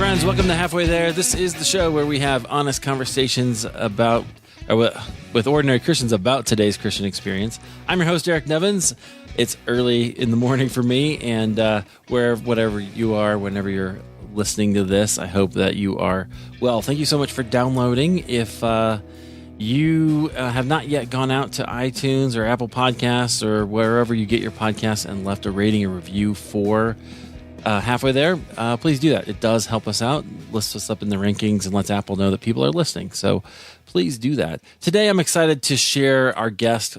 friends. Welcome to Halfway There. This is the show where we have honest conversations with ordinary Christians about today's Christian experience. I'm your host, Eric Nevins. It's early in the morning for me, and whatever you are, whenever you're listening to this, I hope that you are well. Thank you so much for downloading. If you have not yet gone out to iTunes or Apple Podcasts or wherever you get your podcasts and left a rating and review for Halfway There, please do that. It does help us out, lists us up in the rankings, and lets Apple know that people are listening. So please do that. Today, I'm excited to share our guest.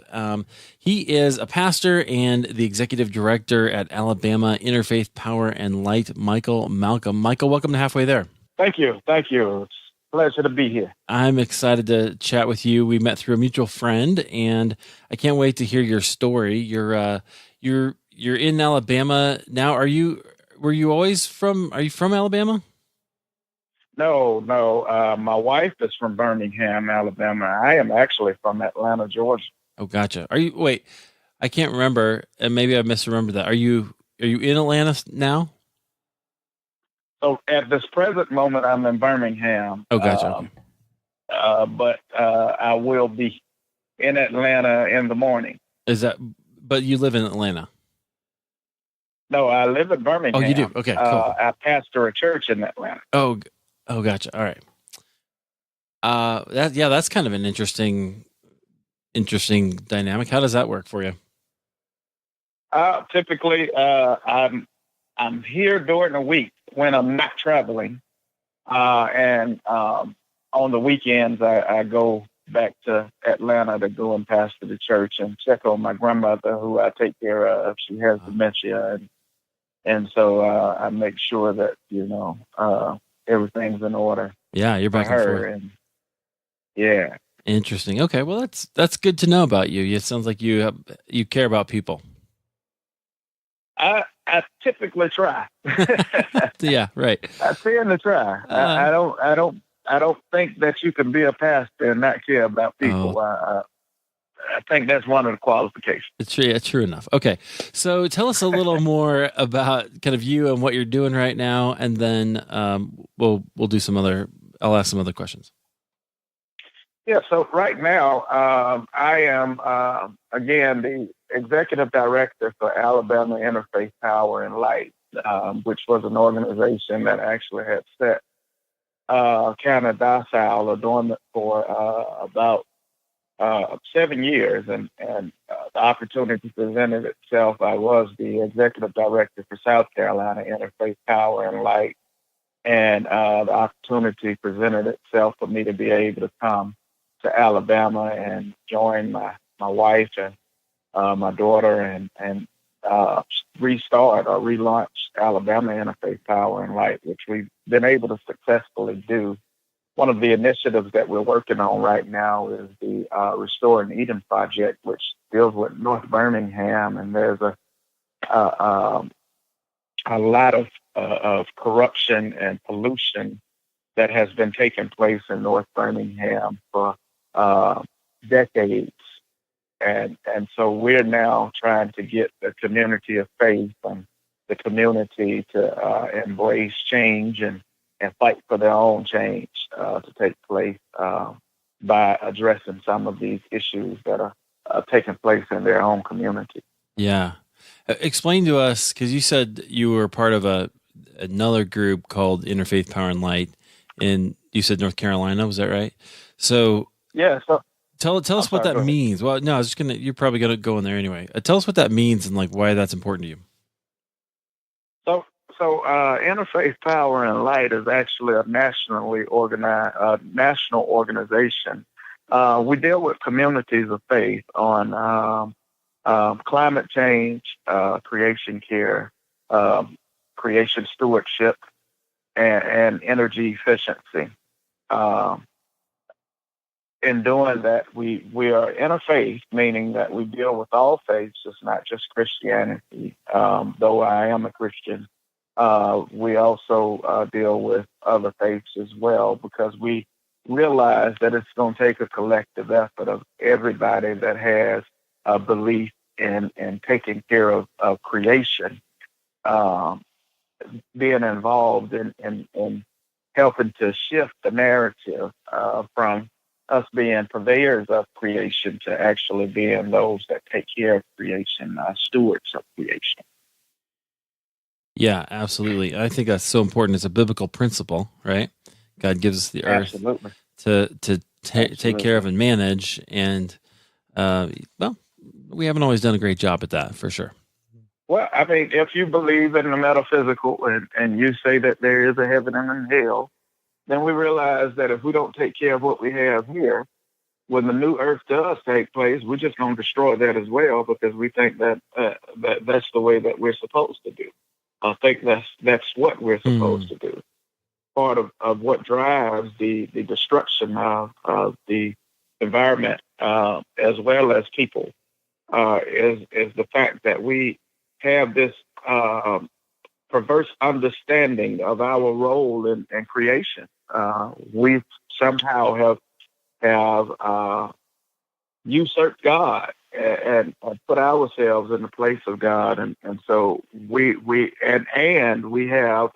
He is a pastor and the executive director at Alabama Interfaith Power and Light, Michael Malcom. Michael, welcome to Halfway There. Thank you. It's a pleasure to be here. I'm excited to chat with you. We met through a mutual friend, and I can't wait to hear your story. You're in Alabama now. Are you from Alabama? No. My wife is from Birmingham, Alabama. I am actually from Atlanta, Georgia. Oh, gotcha. Wait, I can't remember, and maybe I misremembered that. Are you in Atlanta now? So at this present moment, I'm in Birmingham. Oh, gotcha. But I will be in Atlanta in the morning. But you live in Atlanta? No, I live in Birmingham. Oh, you do? Okay, cool. I pastor a church in Atlanta. Oh, gotcha. All right. That's kind of an interesting dynamic. How does that work for you? Typically, I'm here during the week when I'm not traveling, and on the weekends I go back to Atlanta to go and pastor the church and check on my grandmother, who I take care of. She has dementia, and so I make sure that everything's in order. Yeah, you're back and forth. And yeah, interesting. Okay, well that's good to know about you. It sounds like you care about people. I typically try. Yeah, right. I tend to try. I don't think that you can be a pastor and not care about people. I think that's one of the qualifications. It's true enough. Okay, so tell us a little more about kind of you and what you're doing right now, and then we'll do I'll ask some other questions. Yeah. So right now, I am again the executive director for Alabama Interfaith Power and Light, which was an organization that actually had set kind of docile or dormant for about 7 years, and the opportunity presented itself. I was the executive director for South Carolina Interfaith Power and Light, and the opportunity presented itself for me to be able to come to Alabama and join my wife and my daughter and restart or relaunch Alabama Interfaith Power and Light, which we've been able to successfully do. One of the initiatives that we're working on right now is the Restore and Eden project, which deals with North Birmingham, and there's a lot of corruption and pollution that has been taking place in North Birmingham for decades, and so we're now trying to get the community of faith and the community to embrace change and fight for their own change to take place by addressing some of these issues that are taking place in their own community. Yeah. Explain to us, because you said you were part of another group called Interfaith Power and Light, and you said North Carolina, was that right? So yeah. So tell us what that means. Well, no, I was just you're probably gonna go in there anyway. Tell us what that means and like why that's important to you. So Interfaith Power and Light is actually a nationally organized national organization. We deal with communities of faith on climate change, creation care, creation stewardship, and energy efficiency. In doing that, we are interfaith, meaning that we deal with all faiths. It's not just Christianity, though I am a Christian. We also deal with other faiths as well, because we realize that it's going to take a collective effort of everybody that has a belief in taking care of creation, being involved in helping to shift the narrative from us being purveyors of creation to actually being those that take care of creation, stewards of creation. Yeah, absolutely. I think that's so important. It's a biblical principle, right? God gives us the earth Absolutely. to take care of and manage, and well, we haven't always done a great job at that, for sure. Well, I mean, if you believe in the metaphysical and you say that there is a heaven and a hell, then we realize that if we don't take care of what we have here, when the new earth does take place, we're just going to destroy that as well, because we think that that's the way that we're supposed to do. I think that's what we're supposed to do. Part of what drives the destruction of the environment as well as people is the fact that we have this perverse understanding of our role in creation. We somehow have usurped God and put ourselves in the place of God, and so we have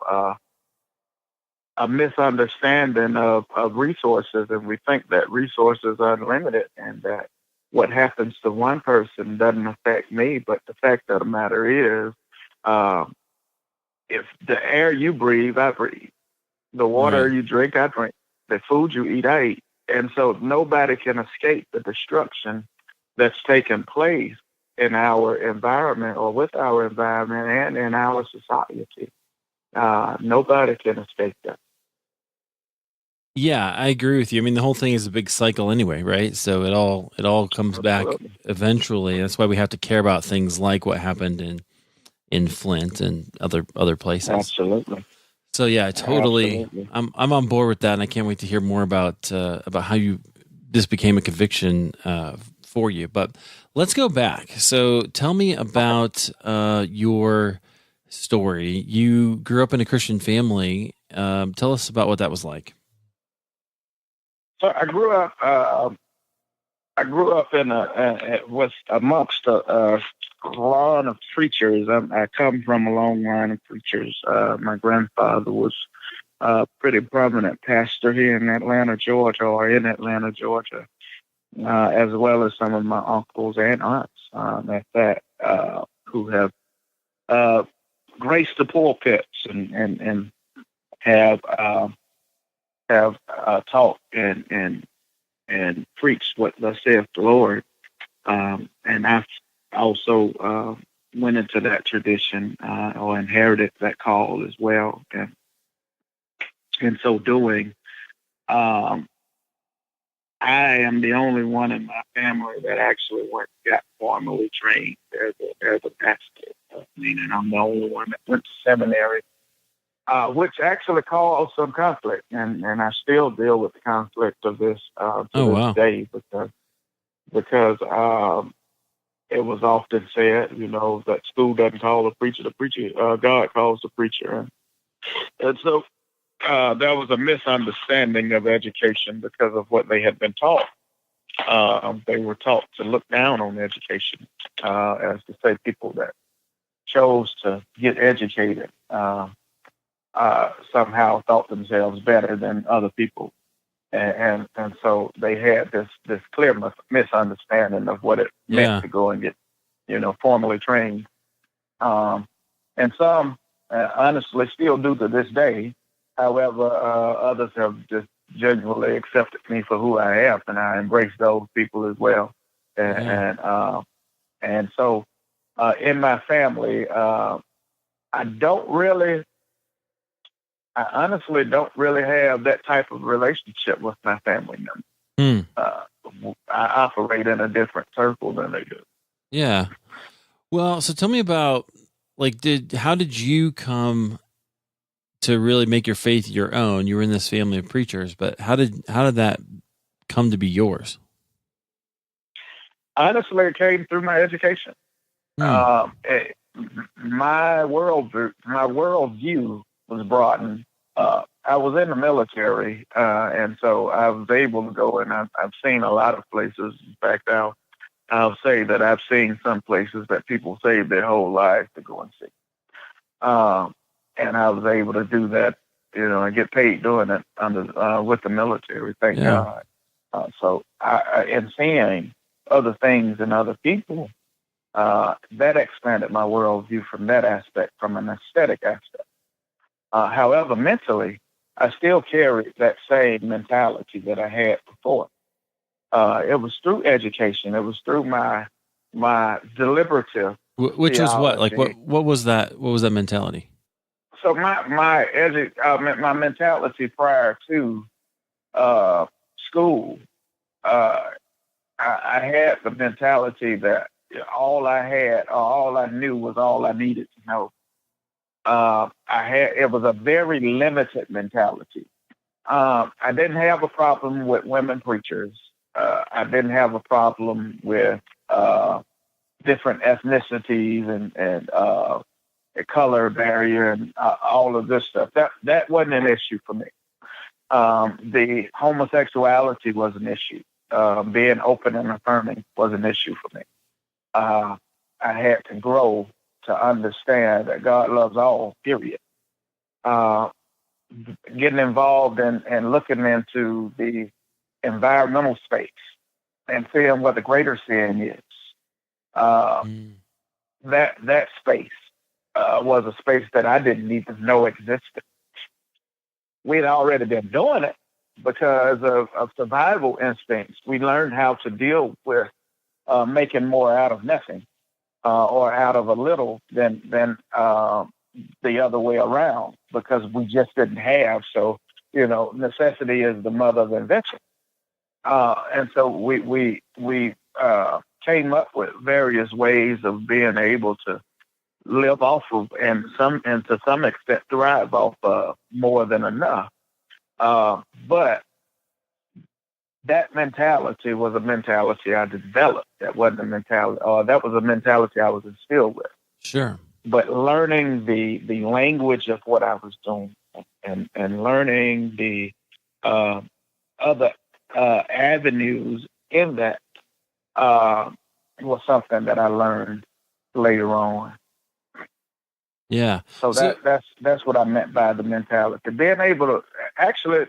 a misunderstanding of resources, and we think that resources are unlimited, and that what happens to one person doesn't affect me. But the fact of the matter is, if the air you breathe, I breathe. The water you drink, I drink. The food you eat, I eat. And so nobody can escape the destruction that's taking place in our environment or with our environment and in our society. Nobody can escape that. Yeah, I agree with you. I mean, the whole thing is a big cycle anyway, right? So it all comes back eventually. That's why we have to care about things like what happened in Flint and other places. Absolutely. So yeah, totally. I'm on board with that, and I can't wait to hear more about how this became a conviction for you. But let's go back. So tell me about your story. You grew up in a Christian family. Tell us about what that was like. So I grew up was amongst a line of preachers. I come from a long line of preachers. My grandfather was a pretty prominent pastor here in Atlanta, Georgia, as well as some of my uncles and aunts who have graced the pulpits and have taught and preached what thus saith the Lord. And I've also went into that tradition or inherited that call as well. And in so doing, I am the only one in my family that actually got formally trained as a pastor, meaning I'm the only one that went to seminary, which actually caused some conflict, and I still deal with the conflict of this to this day, because it was often said, that school doesn't call the preacher, God calls the preacher, and so there was a misunderstanding of education because of what they had been taught. They were taught to look down on education, as to say people that chose to get educated somehow thought themselves better than other people, and so they had this clear misunderstanding of what it meant to go and get formally trained, and some honestly still do to this day. However, others have just genuinely accepted me for who I am, and I embrace those people as well. And so in my family, I honestly don't really have that type of relationship with my family members. I operate in a different circle than they do. Yeah. Well, so tell me about how did you come to really make your faith your own? You were in this family of preachers, but how did that come to be yours? Honestly, it came through my education. My worldview was broadened. I was in the military, and so I was able to go, and I've seen a lot of places. In fact, I'll say that I've seen some places that people save their whole lives to go and see. And I was able to do that and get paid doing it with the military. Thank God. So in seeing other things and other people, that expanded my worldview from that aspect, from an aesthetic aspect. However, mentally, I still carried that same mentality that I had before. It was through education. It was through my deliberative. Which theology. was what? Like what was that? What was that mentality? So my mentality prior to school, I had the mentality that all I had or all I knew was all I needed to know. It was a very limited mentality. I didn't have a problem with women preachers. I didn't have a problem with different ethnicities and a color barrier and all of this stuff. That wasn't an issue for me. The homosexuality was an issue. Being open and affirming was an issue for me. I had to grow to understand that God loves all, period. Getting involved and looking into the environmental space and seeing what the greater sin is. That space was a space that I didn't even know existed. We'd already been doing it because of survival instincts. We learned how to deal with making more out of nothing or out of a little than the other way around, because we just didn't have. So, necessity is the mother of invention. And so we came up with various ways of being able to live off of and to some extent thrive off more than enough. But that mentality was a mentality I developed. That wasn't a mentality, that was a mentality I was instilled with. Sure. But learning the language of what I was doing and learning the other avenues in that was something that I learned later on. Yeah. So that's what I meant by the mentality. Being able to actually,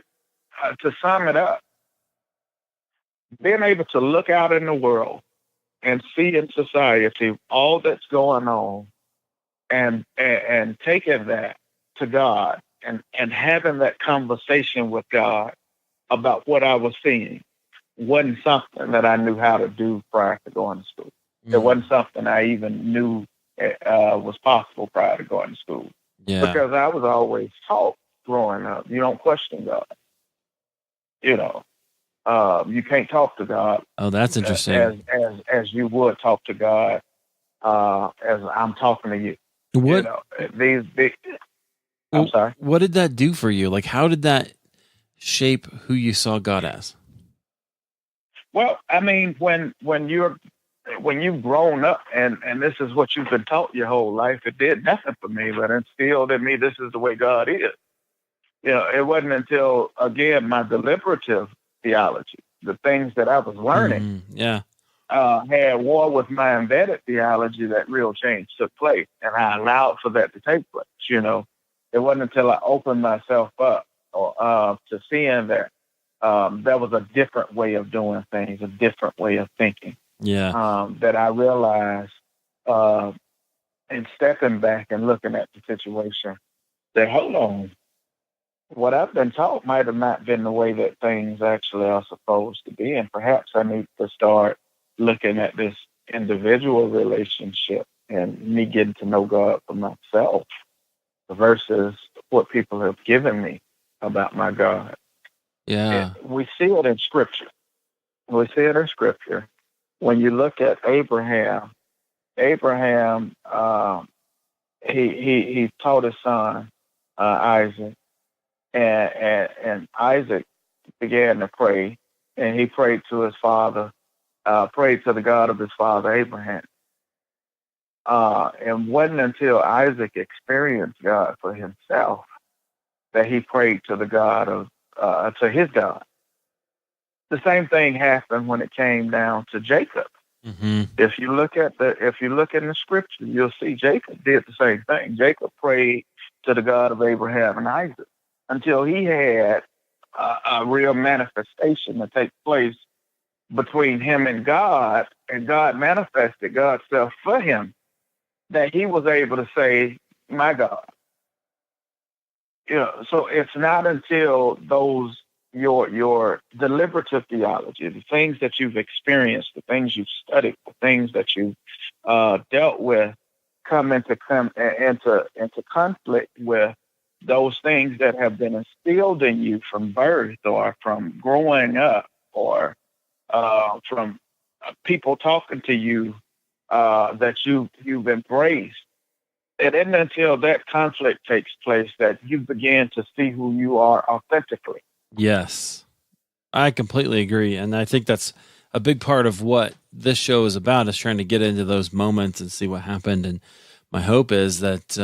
to sum it up, being able to look out in the world and see in society all that's going on, and taking that to God and having that conversation with God about what I was seeing wasn't something that I knew how to do prior to going to school. It wasn't something I even knew was possible prior to going to school. Yeah. Because I was always taught growing up, you don't question God. You can't talk to God. Oh, that's interesting. As you would talk to God as I'm talking to you. What? I'm sorry. What did that do for you? Like, how did that shape who you saw God as? Well, I mean, when you've grown up and this is what you've been taught your whole life, it did nothing for me, but it instilled in me this is the way God is. It wasn't until, again, my deliberative theology, the things that I was learning, had war with my embedded theology that real change took place, and I allowed for that to take place. It wasn't until I opened myself up to seeing that there was a different way of doing things, a different way of thinking. Yeah. That I realized in stepping back and looking at the situation that, hold on, what I've been taught might have not been the way that things actually are supposed to be. And perhaps I need to start looking at this individual relationship and me getting to know God for myself versus what people have given me about my God. Yeah. We see it in Scripture. When you look at Abraham, he taught his son Isaac, and Isaac began to pray, and he prayed to his father, prayed to the God of his father Abraham. And wasn't until Isaac experienced God for himself that he prayed to the God to his God. The same thing happened when it came down to Jacob. Mm-hmm. If you look in the scripture, you'll see Jacob did the same thing. Jacob prayed to the God of Abraham and Isaac. until he had a real manifestation to take place between him and God manifested God's self for him, that he was able to say, my God. So it's not until those your deliberative theology, the things that you've experienced, the things you've studied, the things that you've dealt with, come into conflict with those things that have been instilled in you from birth or from growing up or from people talking to you that you've embraced. It isn't until that conflict takes place that you begin to see who you are authentically. Yes, I completely agree. And I think that's a big part of what this show is about, is trying to get into those moments and see what happened. And my hope is that,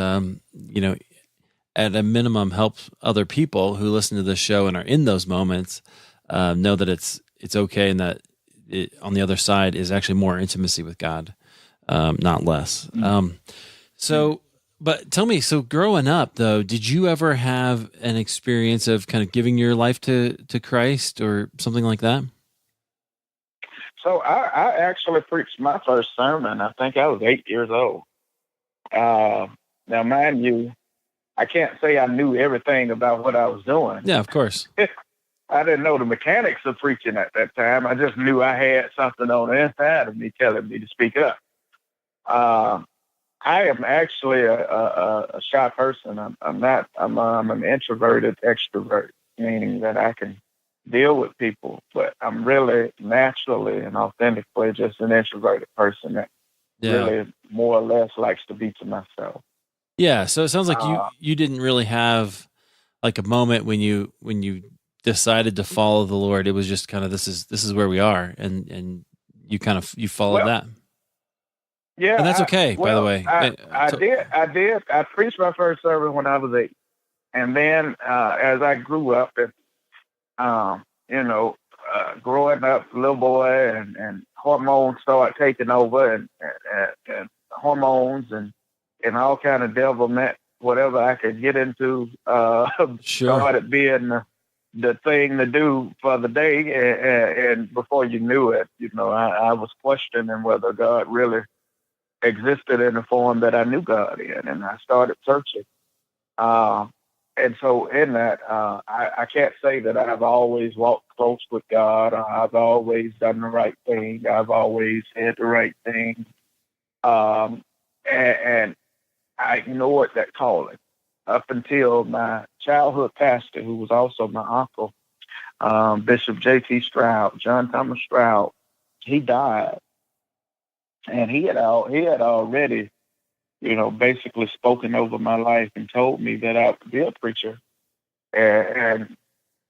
at a minimum, help other people who listen to this show and are in those moments know that it's okay, and that on the other side is actually more intimacy with God, not less. But tell me, so growing up, though, did you ever have an experience of kind of giving your life to Christ or something like that? So I actually preached my first sermon. I think I was 8 years old. Now, mind you, I can't say I knew everything about what I was doing. Yeah, of course. I didn't know the mechanics of preaching at that time. I just knew I had something on the inside of me telling me to speak up. I am actually a shy person. I'm an introverted extrovert, meaning that I can deal with people, but I'm really naturally and authentically just an introverted person that really more or less likes to be to myself. Yeah. So it sounds like you didn't really have like a moment when you decided to follow the Lord. It was just kind of, this is where we are, and you followed that. Yeah, and that's okay. By the way, I did. I preached my first sermon when I was 8, and then as I grew up, and growing up, little boy, and hormones started taking over, and hormones and all kind of devilment, whatever I could get into, started being the thing to do for the day, and before you knew it, I was questioning whether God really existed in the form that I knew God in, and I started searching. And so in that, I can't say that I've always walked close with God. I've always done the right thing. I've always said the right thing. And I ignored that calling up until my childhood pastor, who was also my uncle, Bishop J.T. Stroud, John Thomas Stroud. He died. And he had already, basically spoken over my life and told me that I would be a preacher. And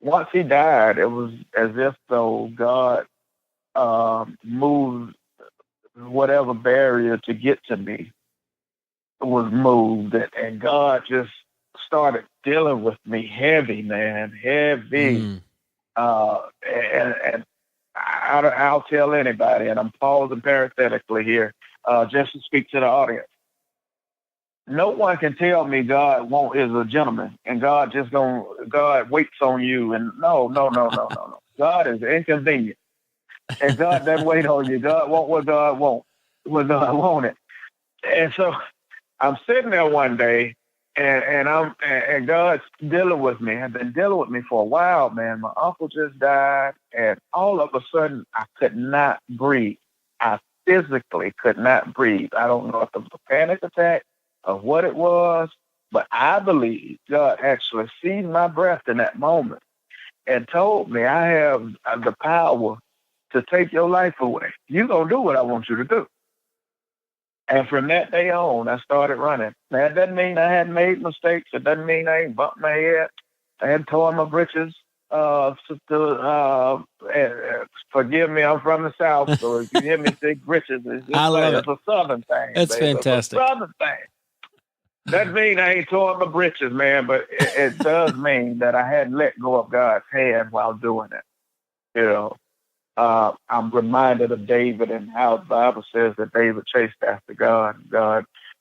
once he died, it was as if though God moved whatever barrier to get to me was moved, and God just started dealing with me heavy, man, heavy. And I'll tell anybody, and I'm pausing parenthetically here, just to speak to the audience. No one can tell me God is a gentleman, and God waits on you. And no. God is inconvenient, and God doesn't wait on you. God wants what God wants, when God wants it. And so I'm sitting there one day, and God's dealing with me. I've been dealing with me for a while, man. My uncle just died, and all of a sudden I could not breathe. I physically could not breathe. I don't know if it was a panic attack or what it was, but I believe God actually seized my breath in that moment and told me, I have the power to take your life away. You're going to do what I want you to do. And from that day on, I started running. Now, it doesn't mean I hadn't made mistakes. It doesn't mean I ain't bumped my head. I hadn't torn my britches. Forgive me, I'm from the South, so if you hear me say britches, it's a Southern thing. That's fantastic. It's a Southern thing. Doesn't mean I ain't torn my britches, man, but it does mean that I hadn't let go of God's hand while doing it. I'm reminded of David and how the Bible says that David chased after God,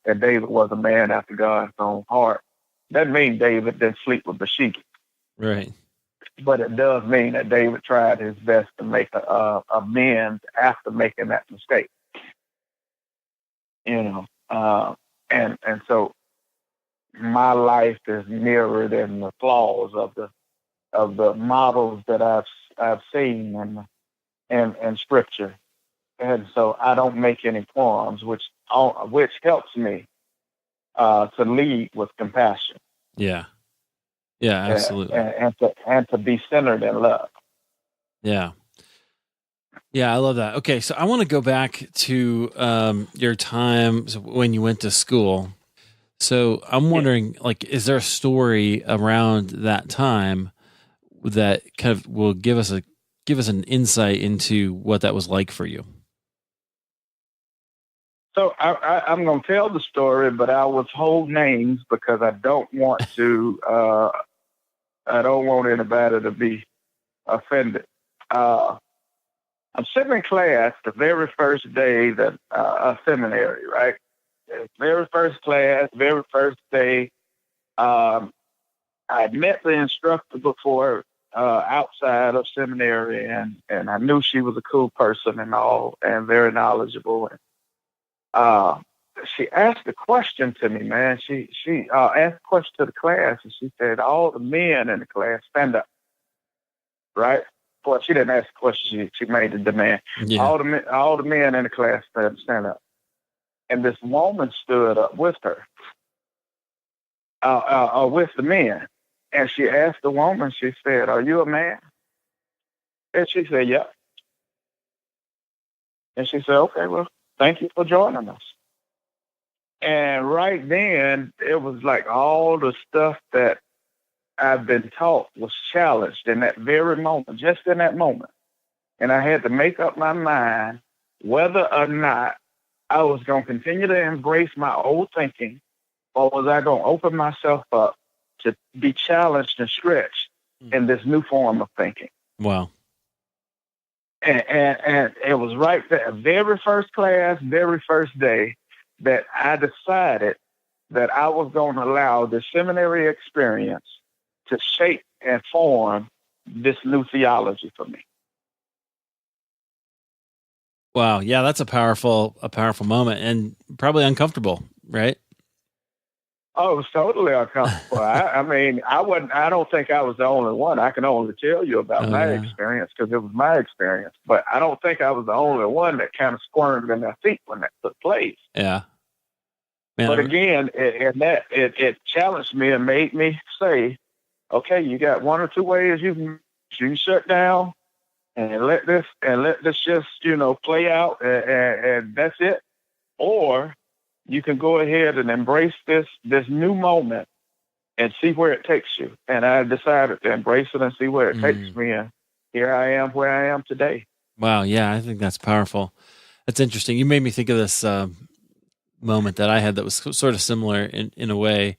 and David was a man after God's own heart. Doesn't mean David didn't sleep with Bathsheba. Right. But it does mean that David tried his best to make amends after making that mistake. You know, and so my life is mirrored in the flaws of the models that I've seen in Scripture, and so I don't make any qualms, which helps me to lead with compassion. Yeah. Yeah, absolutely. And to be centered in love. Yeah. Yeah, I love that. Okay, so I want to go back to your time when you went to school. So I'm wondering, like, is there a story around that time that kind of will give us an insight into what that was like for you? So I'm going to tell the story, but I withhold names because I don't want to. I don't want anybody to be offended. I'm sitting in class the very first day that a seminary, right? Very first class, very first day. I had met the instructor before outside of seminary, and I knew she was a cool person and all, and very knowledgeable. And she asked a question to me, man. She asked a question to the class, and she said, "All the men in the class stand up." Right? Well, she didn't ask the question. She made the demand. Yeah. All the men in the class stand up, and this woman stood up with her, with the men, and she asked the woman. She said, "Are you a man?" And she said, "Yeah." And she said, "Okay, well, thank you for joining us." And right then, it was like all the stuff that I've been taught was challenged in that very moment, just in that moment. And I had to make up my mind whether or not I was going to continue to embrace my old thinking, or was I going to open myself up to be challenged and stretched in this new form of thinking. Wow. And it was right there, very first class, very first day, that I decided that I was going to allow the seminary experience to shape and form this new theology for me. Wow. Yeah, that's a powerful moment, and probably uncomfortable, right? Oh, it was totally uncomfortable. I don't think I was the only one. I can only tell you about my experience because it was my experience. But I don't think I was the only one that kind of squirmed in their feet when that took place. Yeah. Man, but again, it challenged me and made me say, okay, you got one or two ways you can shut down and let this just, play out and that's it. Or you can go ahead and embrace this new moment and see where it takes you. And I decided to embrace it and see where it takes me. And here I am where I am today. Wow. Yeah, I think that's powerful. That's interesting. You made me think of this moment that I had that was sort of similar in a way.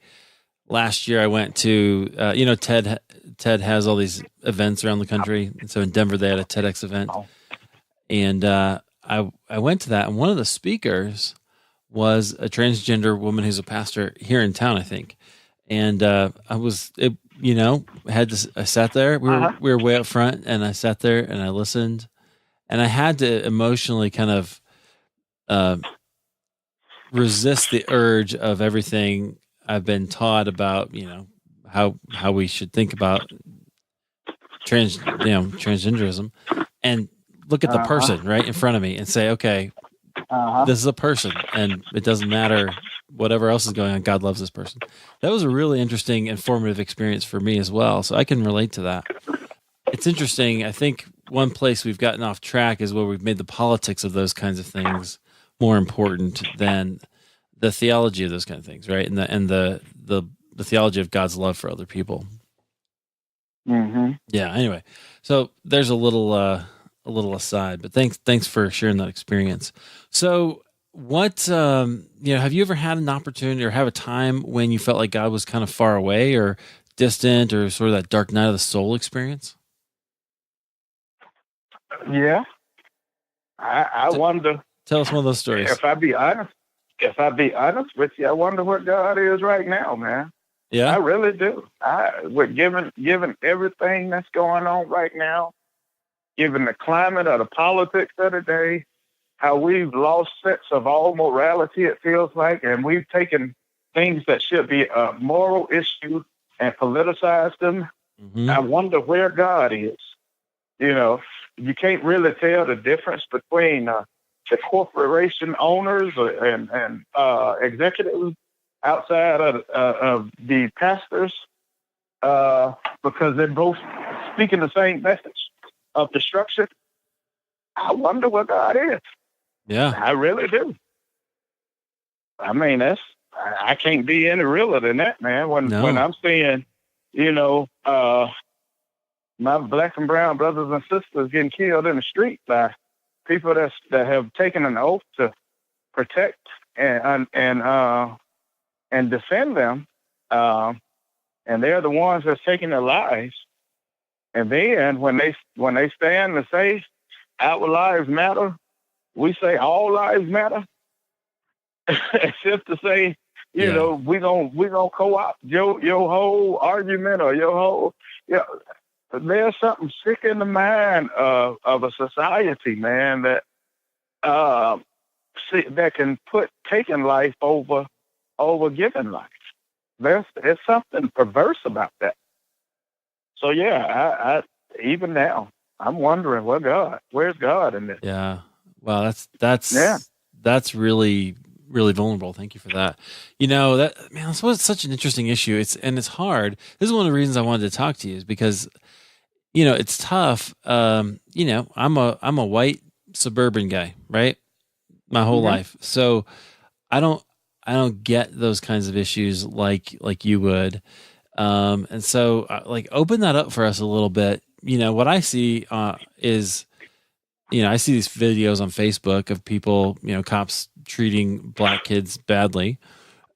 Last year I went to, TED has all these events around the country. And so in Denver, they had a TEDx event. And I went to that. And one of the speakers was a transgender woman who's a pastor here in town, I think. And I sat there. We were way up front, and I sat there and I listened, and I had to emotionally kind of resist the urge of everything I've been taught about, how we should think about transgenderism, and look at the person right in front of me and say, okay, this is a person, and it doesn't matter whatever else is going on. God loves this person. That was a really interesting, informative experience for me as well. So I can relate to that. It's interesting. I think one place we've gotten off track is where we've made the politics of those kinds of things more important than the theology of those kind of things, right? And the theology of God's love for other people. Mm-hmm. Yeah. Anyway, so there's a little aside, but thanks for sharing that experience. So, what have you ever had an opportunity or have a time when you felt like God was kind of far away or distant, or sort of that dark night of the soul experience? Yeah, I wonder. Tell us one of those stories. If I be honest with you, I wonder what God is right now, man. Yeah. I really do. With given everything that's going on right now, given the climate of the politics of the day, how we've lost sense of all morality, it feels like, and we've taken things that should be a moral issue and politicized them. Mm-hmm. I wonder where God is. You know, you can't really tell the difference between the corporation owners and executives outside of the pastors because they're both speaking the same message of destruction. I wonder where God is. Yeah. I really do. I mean, I can't be any realer than that, man. When I'm seeing, my black and brown brothers and sisters getting killed in the street by people that have taken an oath to protect and defend them, and they're the ones that's taking their lives. And then when they stand to say our lives matter, we say all lives matter, as if to say, we gonna co-opt your whole argument or your whole. There's something sick in the mind of a society, man, that that can put taking life over giving life. There's something perverse about that. So I even now I'm wondering where's God in this? Yeah. Wow, that's really, really vulnerable. Thank you for that. That's such an interesting issue. It's hard. This is one of the reasons I wanted to talk to you is because, it's tough. I'm a white suburban guy, right? My whole life. So I don't get those kinds of issues like you would. And so open that up for us a little bit. What I see is, I see these videos on Facebook of people, cops treating black kids badly.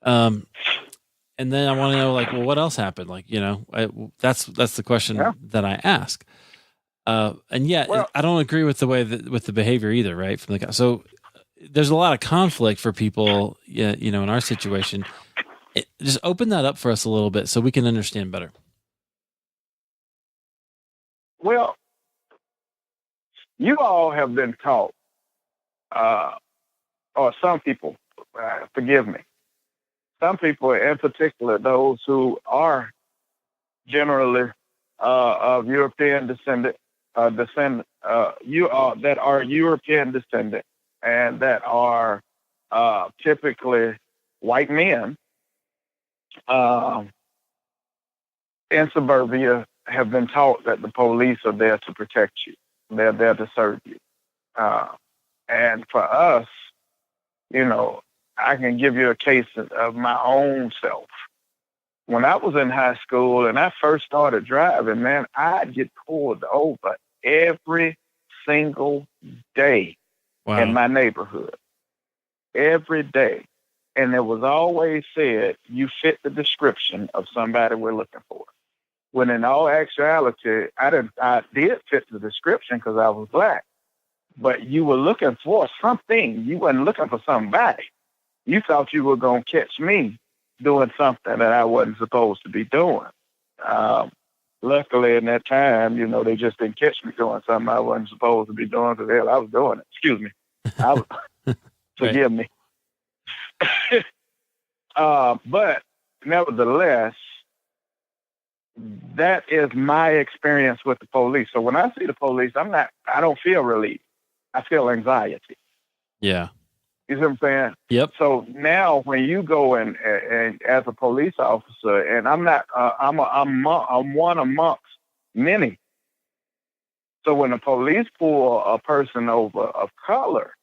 And then I want to know, well, what else happened? That's the question that I ask. And yet I don't agree with the way with the behavior either, right? From the cops. So there's a lot of conflict for people, in our situation. Just open that up for us a little bit so we can understand better. Well, you all have been taught, or some people, forgive me, some people in particular, those who are generally of European descendant, that are European descendant, and that are typically white men in suburbia, have been taught that the police are there to protect you. They're there to serve you. And for us, I can give you a case of my own self. When I was in high school and I first started driving, man, I'd get pulled over every single day in my neighborhood. Every day. And it was always said, you fit the description of somebody we're looking for. When in all actuality, I did fit the description because I was black. But you were looking for something. You weren't looking for somebody. You thought you were going to catch me doing something that I wasn't supposed to be doing. Luckily, in that time, they just didn't catch me doing something I wasn't supposed to be doing because, hell, I was doing it. Excuse me. Forgive me. But nevertheless, that is my experience with the police. So when I see the police, I don't feel relief. I feel anxiety. Yeah. You see what I'm saying? Yep. So now when you go and as a police officer, and I'm one amongst many. So when the police pull a person over of color,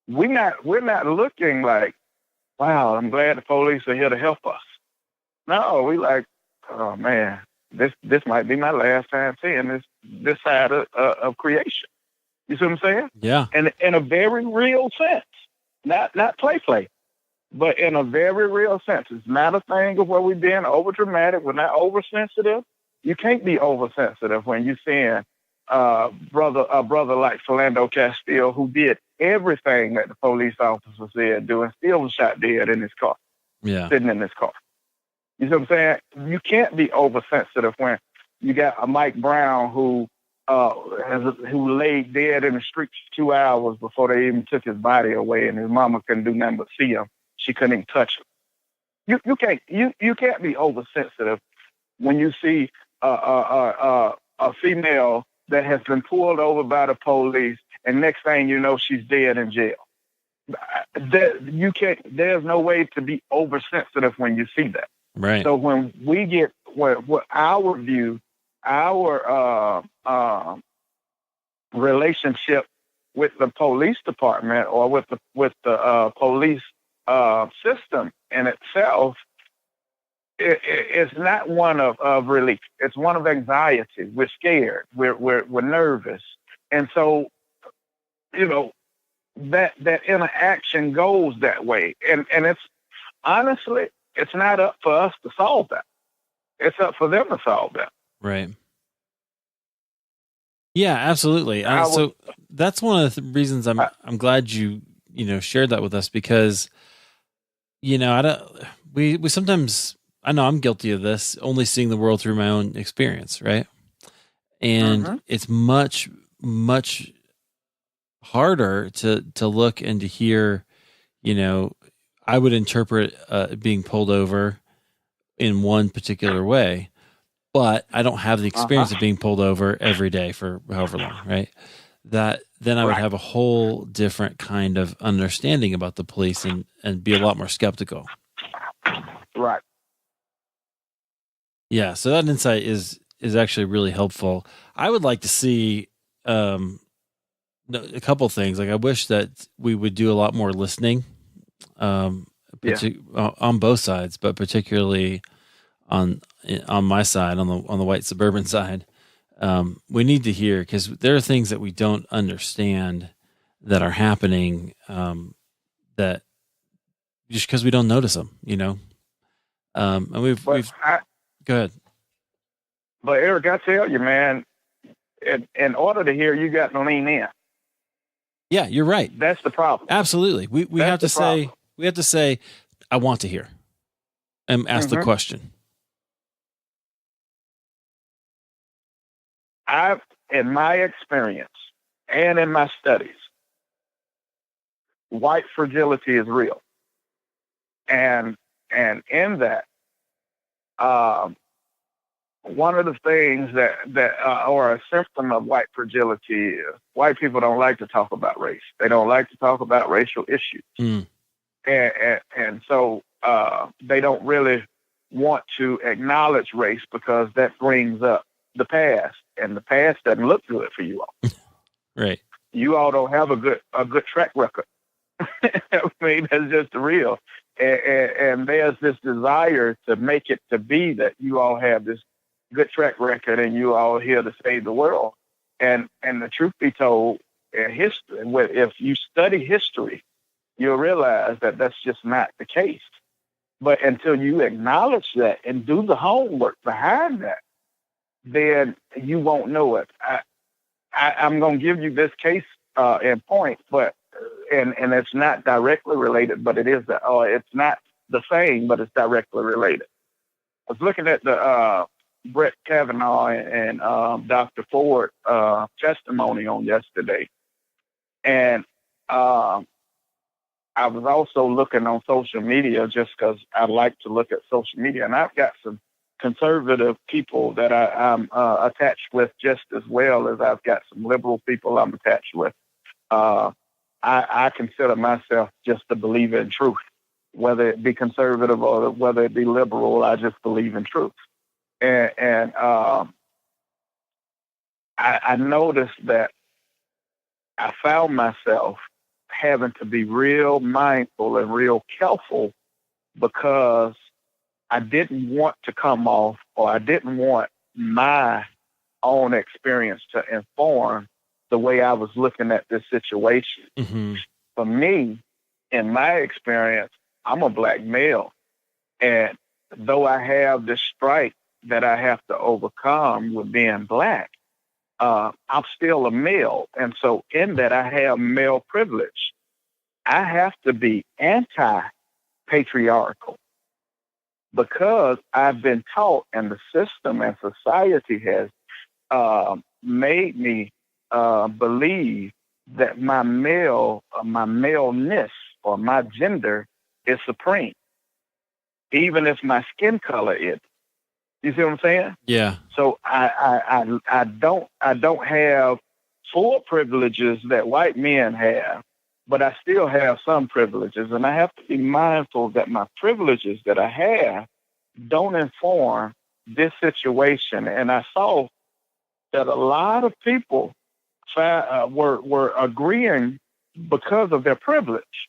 we're not looking like, wow, I'm glad the police are here to help us. No, we like, oh man, this might be my last time seeing this side of creation. You see what I'm saying? Yeah. And in a very real sense, not play, but in a very real sense. It's not a thing of where we're being over dramatic. We're not oversensitive. You can't be oversensitive when you're seeing a brother like Philando Castile, who did everything that the police officer said do, and still was shot dead in his car. Yeah. Sitting in his car. You see what I'm saying? You can't be oversensitive when you got a Mike Brown who who laid dead in the street for 2 hours before they even took his body away, and his mama couldn't do nothing but see him. She couldn't even touch him. You can't be oversensitive when you see a female that has been pulled over by the police, and next thing you know, she's dead in jail. You can't. There's no way to be oversensitive when you see that. Right. So when we get what our view, our relationship with the police department or with the police system in itself, it's not one of relief. It's one of anxiety. We're scared. We're nervous, and so that interaction goes that way. And it's honestly, it's not up for us to solve that. It's up for them to solve that. Right. Yeah, absolutely. So that's one of the reasons I'm glad you shared that with us, because we sometimes, I know I'm guilty of this, only seeing the world through my own experience, right? And it's much, much harder to look and to hear, I would interpret being pulled over in one particular way, but I don't have the experience of being pulled over every day for however long, right? That then I would have a whole different kind of understanding about the police and be a lot more skeptical. Right. Yeah. So that insight is actually really helpful. I would like to see a couple things. Like, I wish that we would do a lot more listening, on both sides, but particularly on my side, on the white suburban side. We need to hear, because there are things that we don't understand that are happening, that just because we don't notice them, and we've go ahead. But Eric, I tell you, man, in order to hear, you got to lean in. Yeah, you're right. That's the problem. Absolutely. We have to say, I want to hear, and ask the question. In my experience and in my studies, white fragility is real. And in that, one of the things that are a symptom of white fragility is white people don't like to talk about race. They don't like to talk about racial issues. And so they don't really want to acknowledge race, because that brings up the past, and the past doesn't look good for you all. Right. You all don't have a good track record. I mean, that's just the real. And there's this desire to make it to be that you all have this good track record and you all here to save the world. And the truth be told, in history, if you study history, you'll realize that that's just not the case. But until you acknowledge that and do the homework behind that, then you won't know it. I'm going to give you this case in point, but and it's not directly related, but it is. It's not the same, but it's directly related. I was looking at the Brett Kavanaugh and Dr. Ford testimony on yesterday, and I was also looking on social media, just because I like to look at social media, and I've got some conservative people that I'm attached with just as well as I've got some liberal people I'm attached with. I consider myself just a believer in truth, whether it be conservative or whether it be liberal. I just believe in truth. And I noticed that I found myself having to be real mindful and real careful, because I didn't want to come off, or I didn't want my own experience to inform the way I was looking at this situation. Mm-hmm. For me, in my experience, I'm a black male. And though I have this stripe that I have to overcome with being black, I'm still a male. And so in that, I have male privilege. I have to be anti-patriarchal, because I've been taught, and the system and society has made me believe that my maleness or my gender is supreme, even if my skin color is. You see what I'm saying? Yeah. So I don't have full privileges that white men have, but I still have some privileges, and I have to be mindful that my privileges that I have don't inform this situation. And I saw that a lot of people were agreeing because of their privilege,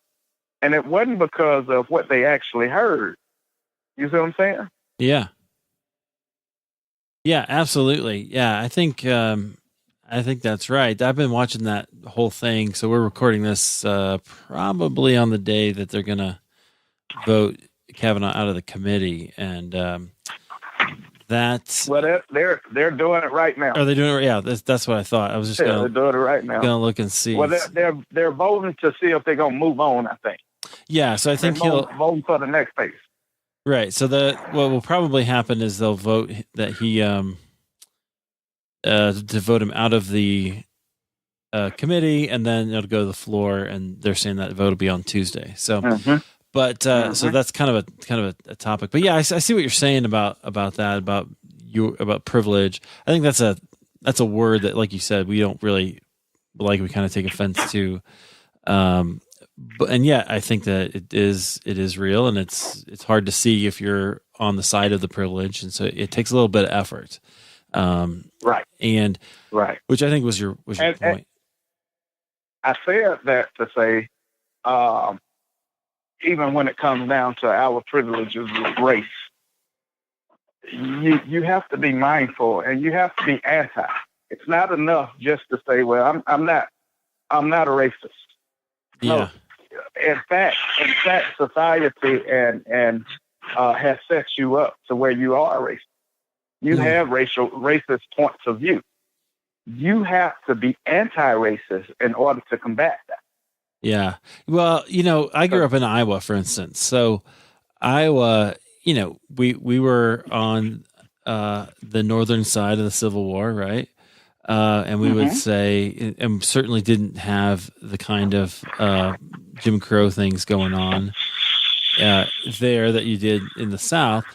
and it wasn't because of what they actually heard. You see what I'm saying? Yeah. Yeah, absolutely. Yeah, I think that's right. I've been watching that whole thing. So we're recording this probably on the day that they're going to vote Kavanaugh out of the committee, and that's they're doing it right now. Are they doing it? Yeah, that's what I thought. I was just they're doing it right now. Gonna look and see. Well, they're voting to see if they're gonna move on. I think. Yeah, so I think he'll vote for the next phase. Right. So what will probably happen is they'll vote that he to vote him out of the committee, and then it'll go to the floor, and they're saying that vote will be on Tuesday. So, but so that's kind of a topic. But yeah, I see what you're saying about that about privilege. I think that's a word that, like you said, we don't really like. We kind of take offense to. But yeah, I think that it is real, and it's hard to see if you're on the side of the privilege, and so it takes a little bit of effort. Right. And right. Which I think was your point. And I said that to say, even when it comes down to our privileges with race, you have to be mindful, and you have to be anti. It's not enough just to say, well, I'm not a racist. Yeah. No. In fact, society and has set you up to where you are racist. You have racist points of view. You have to be anti-racist in order to combat that. Yeah. Well, I grew up in Iowa, for instance. So Iowa, we were on the northern side of the Civil War, right? And we would say, and certainly didn't have the kind of Jim Crow things going on there that you did in the South,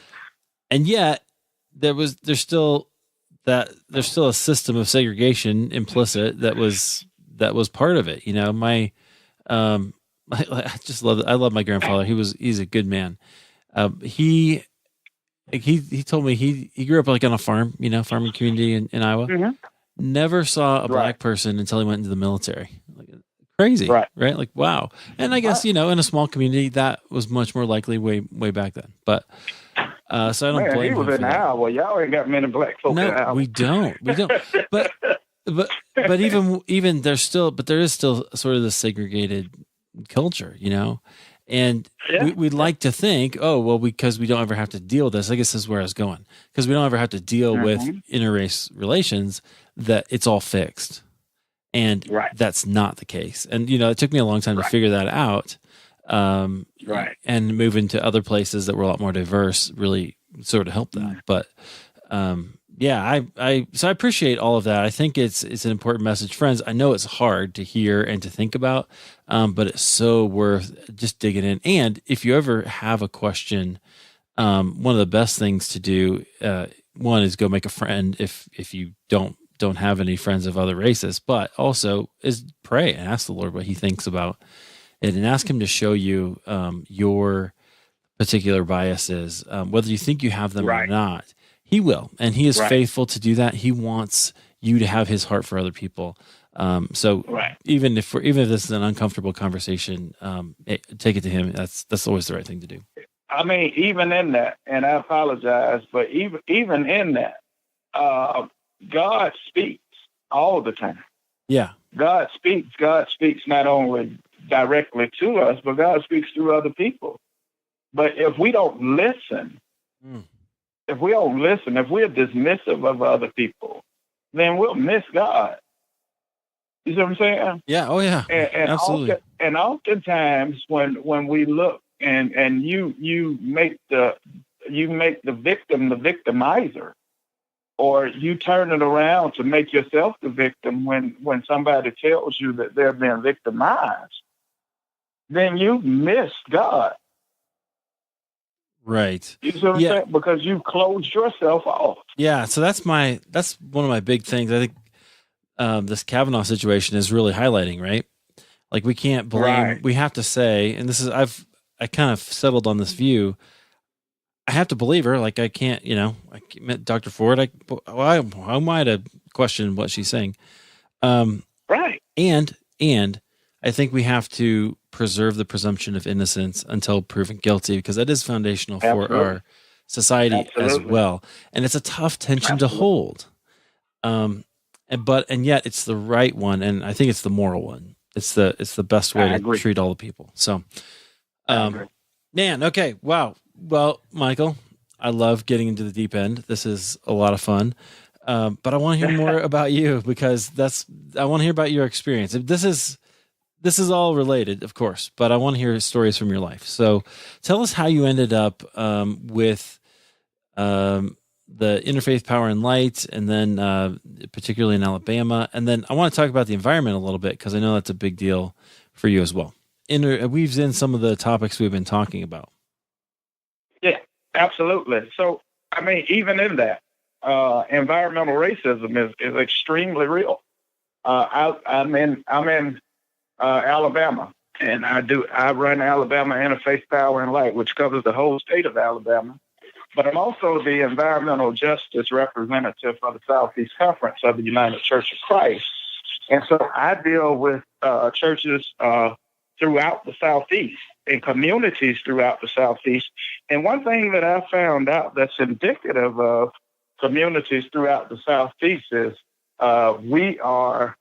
and yet there's still a system of segregation implicit that was part of it. I just love my grandfather. He's a good man. He told me he grew up like on a farm, farming community in Iowa. Mm-hmm. Never saw a black person until he went into the military. Like, crazy, right? Like, wow. And I guess in a small community that was much more likely way back then. But so I don't blame him. He was in Iowa. Y'all ain't got many black folks in Iowa. No, we don't. But even there is still sort of the segregated culture, And we'd like to think, because we don't ever have to deal with this. I guess this is where I was going. Because we don't ever have to deal with interrace relations, that it's all fixed. And that's not the case. And, it took me a long time to figure that out. And move into other places that were a lot more diverse really sort of helped that. But, I appreciate all of that. I think it's an important message. Friends, I know it's hard to hear and to think about, but it's so worth just digging in. And if you ever have a question, one of the best things to do, one is go make a friend if you don't have any friends of other races, but also is pray and ask the Lord what he thinks about it, and ask him to show you your particular biases, whether you think you have them or not. He will, and he is faithful to do that. He wants you to have his heart for other people. Even if this is an uncomfortable conversation, take it to him. That's always the right thing to do. I mean, even in that, and I apologize, but even in that, God speaks all the time. Yeah, God speaks. God speaks not only directly to us, but God speaks through other people. But if we don't listen. If we don't listen, if we're dismissive of other people, then we'll miss God. You see what I'm saying? Yeah. Oh, yeah. And absolutely. Oftentimes, when we look and you make you make the victim the victimizer, or you turn it around to make yourself the victim when somebody tells you that they're being victimized, then you've missed God. Right. You see what I'm saying? Because you've closed yourself off. Yeah. So that's one of my big things. I think this Kavanaugh situation is really highlighting, right? Like, we can't blame. Right. We have to say, and this is I kind of settled on this view. I have to believe her. Like, I can't, I met Dr. Ford. How am I to question what she's saying? Right. And I think we have to preserve the presumption of innocence until proven guilty, because that is foundational for our society as well. And it's a tough tension to hold. And yet it's the right one. And I think it's the moral one. It's the best way to treat all the people. So, man, okay. Wow. Well, Michael, I love getting into the deep end. This is a lot of fun. But I want to hear more about you, because I want to hear about your experience. This is all related, of course, but I want to hear stories from your life. So tell us how you ended up with the Interfaith Power and Light, and then particularly in Alabama. And then I want to talk about the environment a little bit, because I know that's a big deal for you as well. It weaves in some of the topics we've been talking about. Yeah, absolutely. So, I mean, even in that, environmental racism is extremely real. I'm in Alabama, and I run Alabama Interfaith Power and Light, which covers the whole state of Alabama. But I'm also the environmental justice representative for the Southeast Conference of the United Church of Christ. And so I deal with churches throughout the Southeast and communities throughout the Southeast. And one thing that I found out that's indicative of communities throughout the Southeast is we are,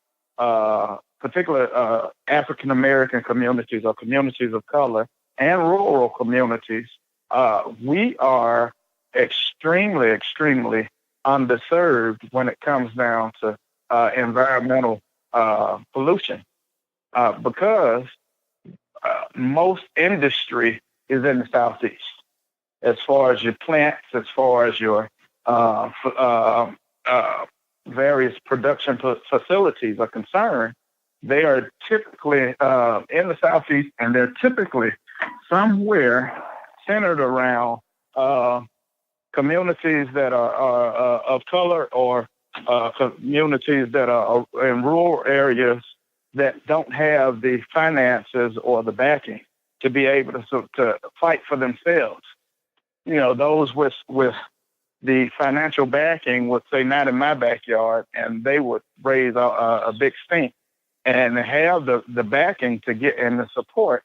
particular African-American communities or communities of color and rural communities, we are extremely, extremely underserved when it comes down to environmental pollution, because most industry is in the Southeast. As far as your plants, as far as your various production facilities are concerned, they are typically in the Southeast, and they're typically somewhere centered around communities that are of color, or communities that are in rural areas that don't have the finances or the backing to be able to fight for themselves. Those with the financial backing would say, not in my backyard, and they would raise a big stink, and have the backing to get and the support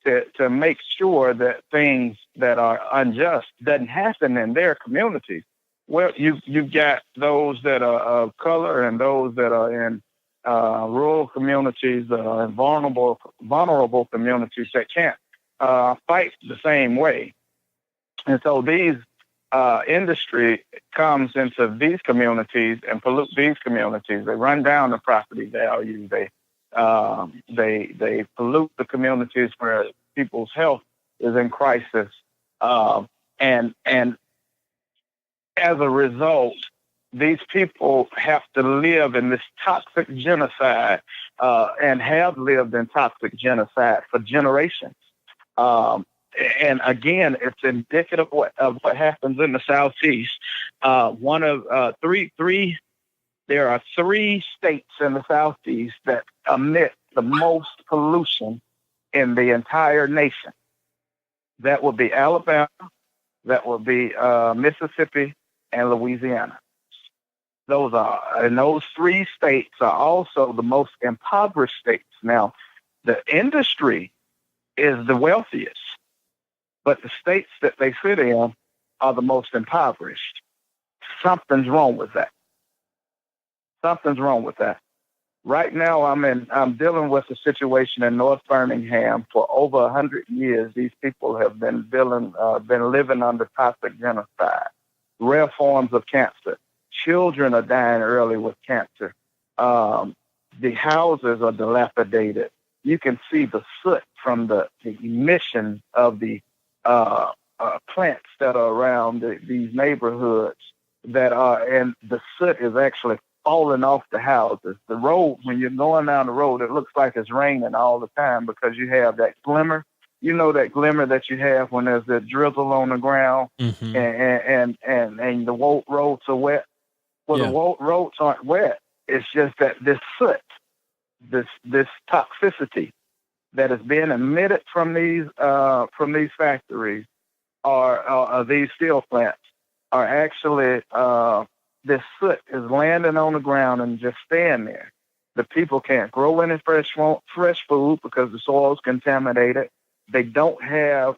to make sure that things that are unjust doesn't happen in their communities. Well, you've got those that are of color and those that are in rural communities and vulnerable communities that can't fight the same way. And so these industry comes into these communities and pollute these communities. They run down the property value. They pollute the communities where people's health is in crisis, and as a result, these people have to live in this toxic genocide, and have lived in toxic genocide for generations. And again, it's indicative of what happens in the Southeast. One of three. There are 3 states in the Southeast that emit the most pollution in the entire nation. That would be Alabama, that would be Mississippi, and Louisiana. And those 3 states are also the most impoverished states. Now, the industry is the wealthiest, but the states that they sit in are the most impoverished. Something's wrong with that. Something's wrong with that. Right now, I'm dealing with a situation in North Birmingham. For over 100 years, these people have been living under toxic genocide, rare forms of cancer. Children are dying early with cancer. The houses are dilapidated. You can see the soot from the emission of the plants that are around these neighborhoods that are, and the soot is actually falling off the houses. The road, when you're going down the road, it looks like it's raining all the time because you have that glimmer. You know that glimmer that you have when there's a drizzle on the ground, Mm-hmm. and the roads are wet. Well, Yeah. the roads aren't wet. It's just that this soot, this toxicity that is being emitted from these factories or these steel plants are actually this soot is landing on the ground and just staying there. The people can't grow any fresh food because the soil is contaminated. They don't have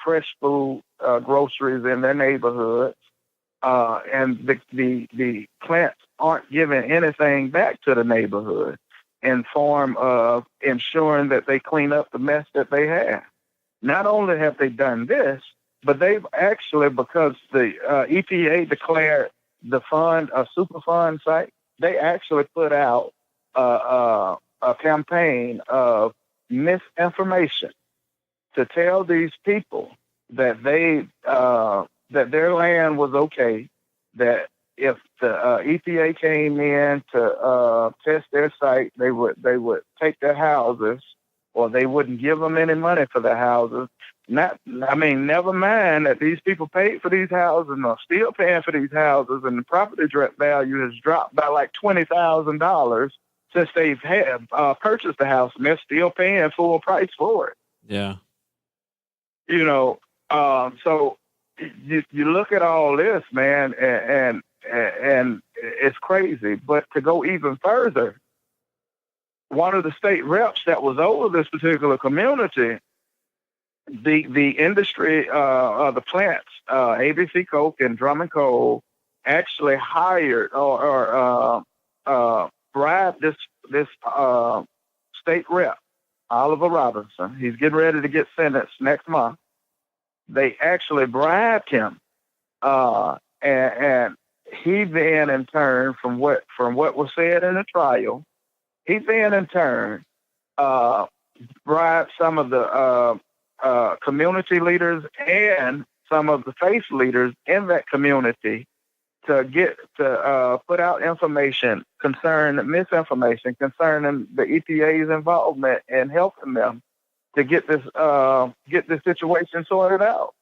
fresh food groceries in their neighborhoods, and the plants aren't giving anything back to the neighborhood in form of ensuring that they clean up the mess that they have. Not only have they done this, but they've actually, because the EPA declared the fund a Superfund site, they actually put out a campaign of misinformation to tell these people that that their land was okay, that if the EPA came in to test their site, they would take their houses, or they wouldn't give them any money for their houses. Never mind that these people paid for these houses and are still paying for these houses, and the property value has dropped by like $20,000 since they've purchased the house, and they're still paying full price for it. Yeah. So you look at all this, man, and it's crazy. But to go even further, one of the state reps that was over this particular community, the industry, the plants, ABC Coke and Drummond Coal, actually hired or bribed this state rep, Oliver Robinson. He's getting ready to get sentenced next month. They actually bribed him, and he then, in turn, from what was said in the trial, he then, in turn, bribed some of the community leaders and some of the faith leaders in that community to put out misinformation concerning the EPA's involvement in helping them to get this situation sorted out.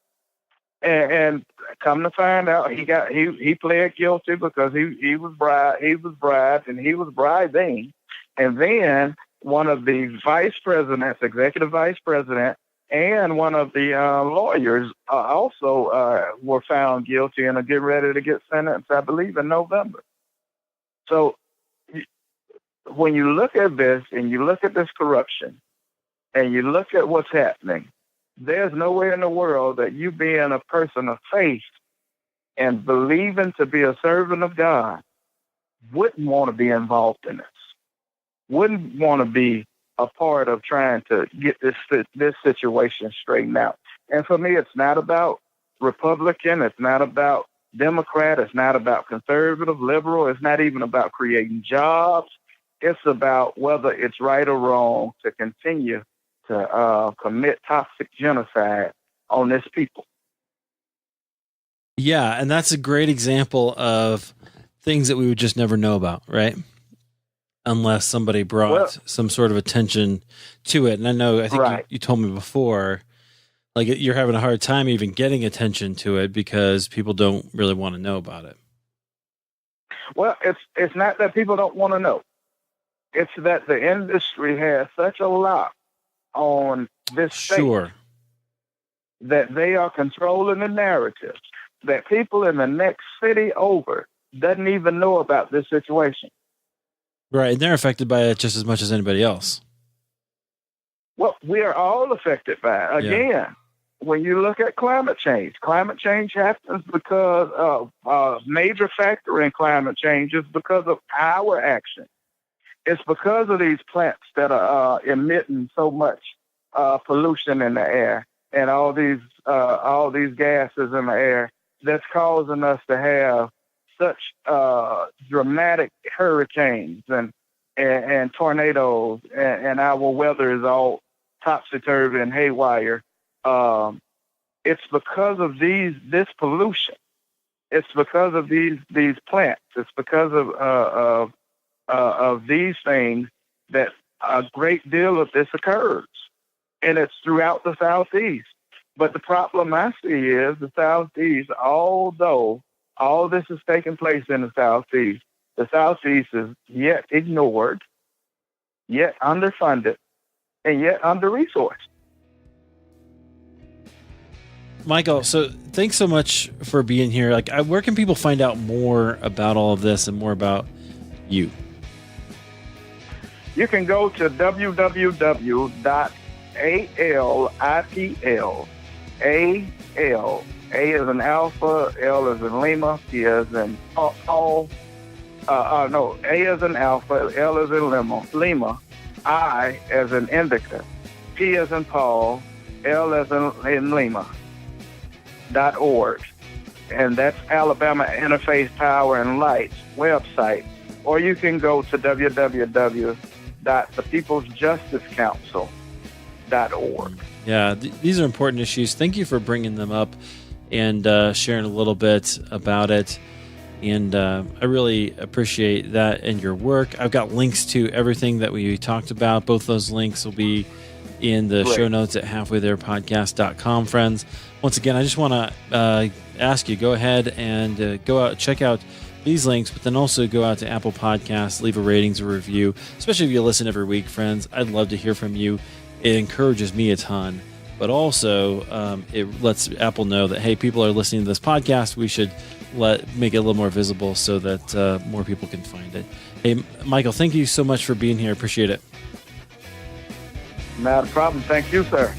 And come to find out, he pled guilty because he was bribed and he was bribing. And then one of the executive vice president, and one of the lawyers also were found guilty and are getting ready to get sentenced, I believe, in November. So when you look at this and you look at this corruption and you look at what's happening, there's no way in the world that you, being a person of faith and believing to be a servant of God, wouldn't want to be involved in this, wouldn't want to be a part of trying to get this situation straightened out. And for me, it's not about Republican, it's not about Democrat, it's not about conservative, liberal, it's not even about creating jobs. It's about whether it's right or wrong to continue to commit toxic genocide on this people. Yeah, and that's a great example of things that we would just never know about, right? Unless somebody brought some sort of attention to it. And I think you told me before, like, you're having a hard time even getting attention to it because people don't really want to know about it. Well, it's not that people don't want to know. It's that the industry has such a lock on this state that they are controlling the narrative, that people in the next city over doesn't even know about this situation. Right, and they're affected by it just as much as anybody else. Well, we are all affected by it. Again, when you look at climate change happens because of major factor in climate change is because of our action. It's because of these plants that are emitting so much pollution in the air and all these gases in the air that's causing us to have such dramatic hurricanes and tornadoes, and our weather is all topsy-turvy and haywire. It's because of this pollution. It's because of these plants. It's because of these things that a great deal of this occurs, and it's throughout the Southeast. But the problem I see is the Southeast, although all this is taking place in the Southeast is yet ignored, yet underfunded, and yet under-resourced. Michael, so thanks so much for being here. Like, where can people find out more about all of this and more about you? You can go to www.ALIPL, A as in Alpha, L as in Lima, P as in Paul, A as in Alpha, L as in Lima, I as in Indica, P as in Paul, L as in Lima, .org. And that's Alabama Interfaith Power and Light's website. Or you can go to www.thepeoplesjusticecouncil.org. Yeah, these are important issues. Thank you for bringing them up and sharing a little bit about it. And I really appreciate that and your work. I've got links to everything that we talked about. Both those links will be in the show notes at halfwaytherepodcast.com, friends. Once again, I just want to ask you, go ahead and go out, check out these links, but then also go out to Apple Podcasts, leave a ratings or review, especially if you listen every week, friends. I'd love to hear from you. It encourages me a ton, but also it lets Apple know that, hey, people are listening to this podcast. We should make it a little more visible so that more people can find it. Hey, Michael, thank you so much for being here. Appreciate it. Not a problem. Thank you, sir.